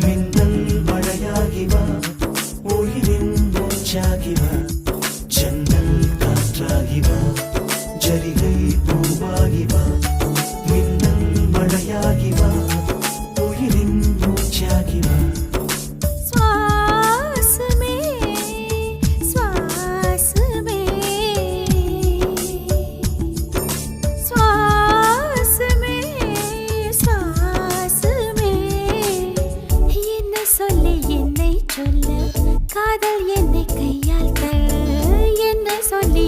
மின்னல் மழையாகி வா, உயிரின் மூச்சாகி வா, ஜன்னல் காற்றாகி வா, ஜரிகை பூவாகி வா, மின்னல் மழையாகி வா, உயிரின் மூச்சாகி வா. காதல் என்னை கையால் என்ன சொல்லி